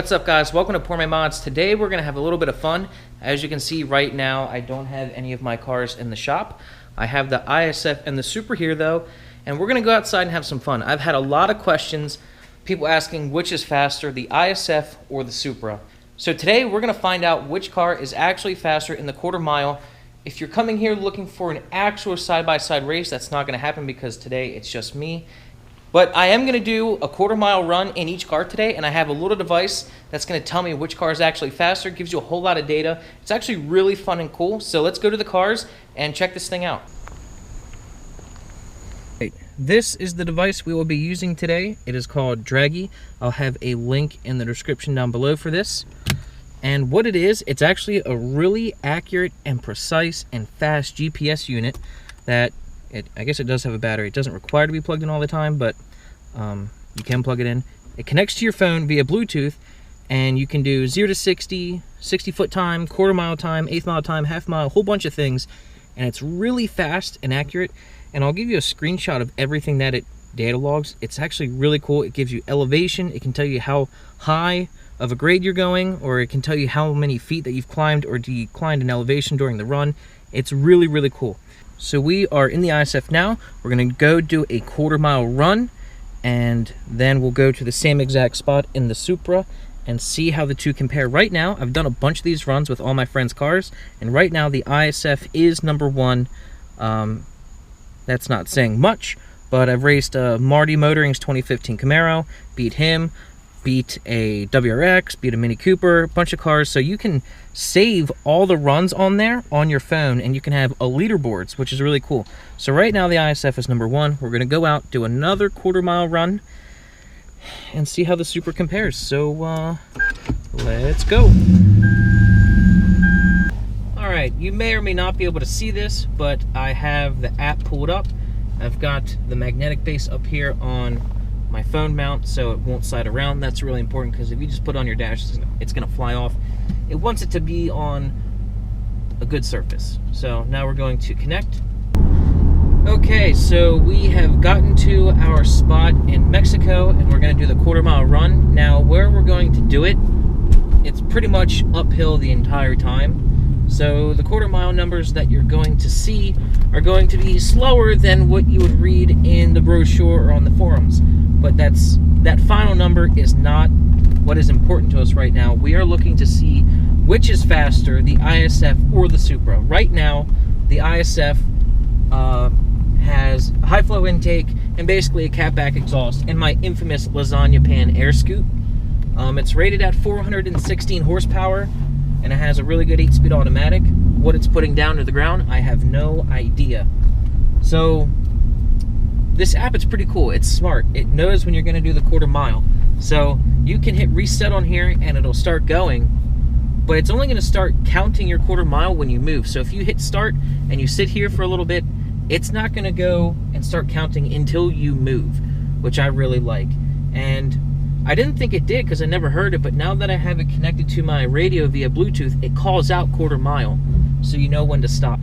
What's up, guys? Welcome to Pour My Mods. Today we're going to have a little bit of fun. As you can see right now, I don't have any of my cars in the shop. I have the ISF and the Supra here though, and we're going to go outside and have some fun. I've had a lot of questions, people asking which is faster, the ISF or the Supra. So today we're going to find out which car is actually faster in the quarter mile. If you're coming here looking for an actual side-by-side race, that's not going to happen because today it's just me. But I am going to do a quarter-mile run in each car today, and I have a little device that's going to tell me which car is actually faster. It gives you a whole lot of data. It's actually really fun and cool. So let's go to the cars and check this thing out. This is the device we will be using today. It is called Draggy. I'll have a link in the description down below for this. And what it is, it's actually a really accurate and precise and fast GPS unit that I guess it does have a battery. It doesn't require to be plugged in all the time, but you can plug it in. It connects to your phone via Bluetooth, and you can do 0 to 60, 60-foot time, quarter-mile time, eighth-mile time, half-mile, a whole bunch of things. And it's really fast and accurate. And I'll give you a screenshot of everything that it data logs. It's actually really cool. It gives you elevation. It can tell you how high of a grade you're going, or it can tell you how many feet that you've climbed or declined in elevation during the run. It's really, really cool. So we are in the ISF now. We're going to go do a quarter-mile run, and then we'll go to the same exact spot in the Supra and see how the two compare. Right now, I've done a bunch of these runs with all my friends' cars, and right now the ISF is number one. That's not saying much, but I've raced Marty Motoring's 2015 Camaro, beat him, beat a WRX, beat a Mini Cooper, a bunch of cars. So you can save all the runs on there on your phone, and you can have a leaderboards, which is really cool. So right now the ISF is number one. We're going to go out, do another quarter-mile run, and see how the Supra compares. So let's go. All right, you may or may not be able to see this, but I have the app pulled up. I've got the magnetic base up here on my phone mount so it won't slide around. That's really important because if you just put it on your dash, it's going to fly off. It wants it to be on a good surface. So now we're going to connect. Okay, so we have gotten to our spot in Mexico, and we're going to do the quarter-mile run. Now, where we're going to do it, it's pretty much uphill the entire time. So the quarter-mile numbers that you're going to see are going to be slower than what you would read in the brochure or on the forums. But that final number is not what is important to us right now. We are looking to see which is faster, the ISF or the Supra. Right now, the ISF has a high flow intake and basically a catback exhaust and my infamous lasagna pan air scoop. It's rated at 416 horsepower, and it has a really good 8-speed automatic. What it's putting down to the ground, I have no idea. So this app is pretty cool. It's smart. It knows when you're going to do the quarter mile. So you can hit reset on here and it'll start going, but it's only going to start counting your quarter mile when you move. So if you hit start and you sit here for a little bit, it's not going to go and start counting until you move, which I really like. And I didn't think it did because I never heard it, but now that I have it connected to my radio via Bluetooth, it calls out quarter mile, so you know when to stop.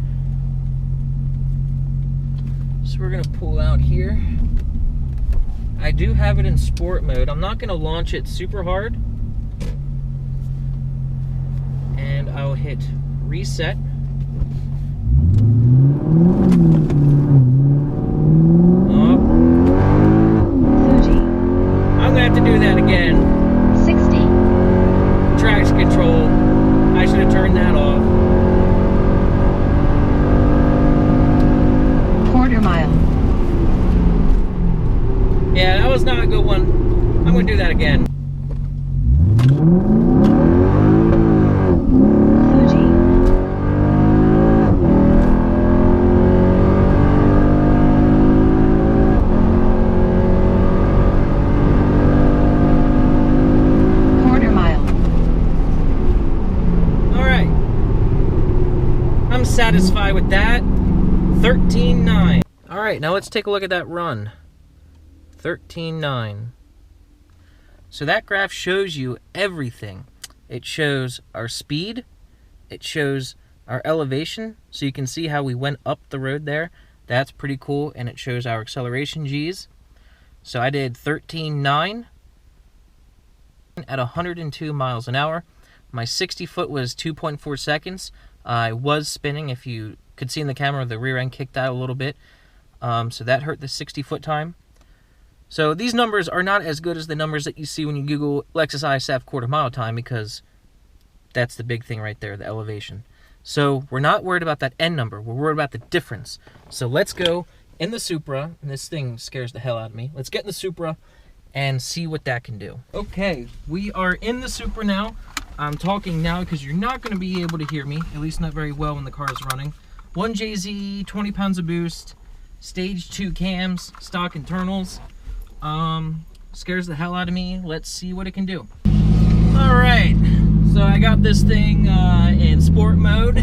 So we're gonna pull out here. I do have it in sport mode. I'm not gonna launch it super hard. And I'll hit reset. I'm gonna have to do that again. 60. Traction control. I should have turned that off. Quarter mile. Yeah, that was not a good one. I'm gonna do that again. Satisfied with that. 13.9. All right, now let's take a look at that run. 13.9. So that graph shows you everything. It shows our speed, it shows our elevation, so you can see how we went up the road there. That's pretty cool, and it shows our acceleration G's. So I did 13.9, at 102 miles an hour. My 60 foot was 2.4 seconds. I was spinning. If you could see in the camera, the rear end kicked out a little bit. So that hurt the 60 foot time. So these numbers are not as good as the numbers that you see when you Google Lexus ISF quarter mile time, because that's the big thing right there, the elevation. So we're not worried about that end number. We're worried about the difference. So let's go in the Supra, and this thing scares the hell out of me. Let's get in the Supra and see what that can do. Okay, we are in the Supra now. I'm talking now because you're not going to be able to hear me, at least not very well when the car is running. 1JZ, 20 pounds of boost, stage 2 cams, stock internals. Scares the hell out of me. Let's see what it can do. All right, so I got this thing in sport mode,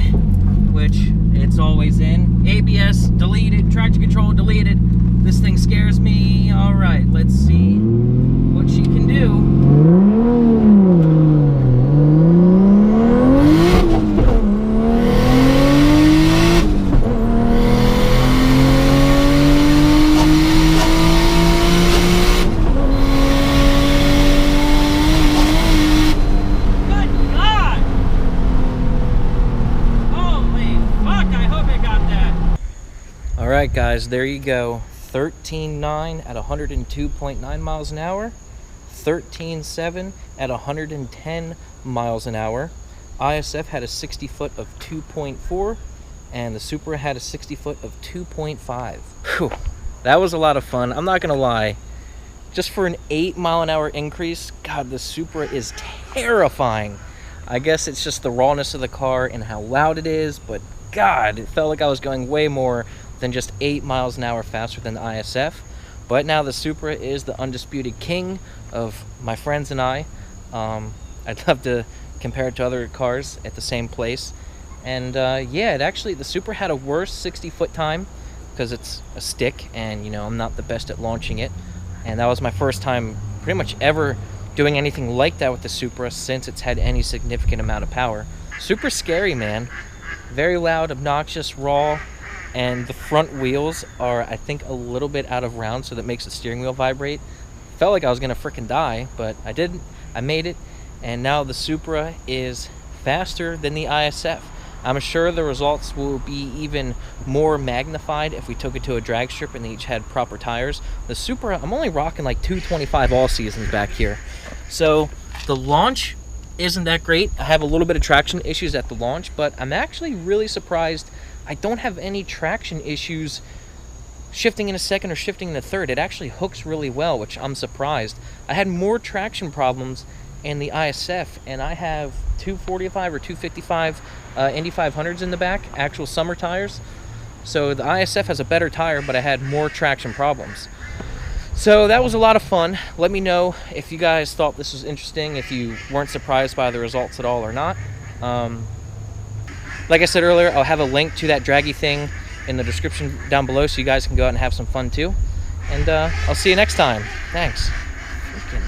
which it's always in. ABS deleted, traction control deleted. This thing scares me. All right, let's see what she can do. Alright guys, there you go. 13.9 at 102.9 miles an hour. 13.7 at 110 miles an hour. ISF had a 60 foot of 2.4 and the Supra had a 60 foot of 2.5. Whew, that was a lot of fun. I'm not gonna lie. Just for an 8 mile an hour increase, God, the Supra is terrifying. I guess it's just the rawness of the car and how loud it is, but God, it felt like I was going way more than just 8 miles an hour faster than the ISF. But now the Supra is the undisputed king of my friends and I. I'd love to compare it to other cars at the same place. And yeah, the Supra had a worse 60 foot time because it's a stick and, you know, I'm not the best at launching it. And that was my first time pretty much ever doing anything like that with the Supra since it's had any significant amount of power. Super scary, man. Very loud, obnoxious, raw. And the front wheels are, I think, a little bit out of round, so that makes the steering wheel vibrate. Felt like I was gonna frickin' die, but I didn't. I made it, and now the Supra is faster than the ISF. I'm sure the results will be even more magnified if we took it to a drag strip and they each had proper tires. The Supra, I'm only rocking like 225 all seasons back here. So the launch isn't that great. I have a little bit of traction issues at the launch, but I'm actually really surprised I don't have any traction issues shifting in a second or shifting in a third. It actually hooks really well, which I'm surprised. I had more traction problems in the ISF, and I have 245 or 255 Indy 500s in the back, actual summer tires. So the ISF has a better tire, but I had more traction problems. So that was a lot of fun. Let me know if you guys thought this was interesting, if you weren't surprised by the results at all or not. Like I said earlier, I'll have a link to that Draggy thing in the description down below so you guys can go out and have some fun too. And I'll see you next time. Thanks. Freaking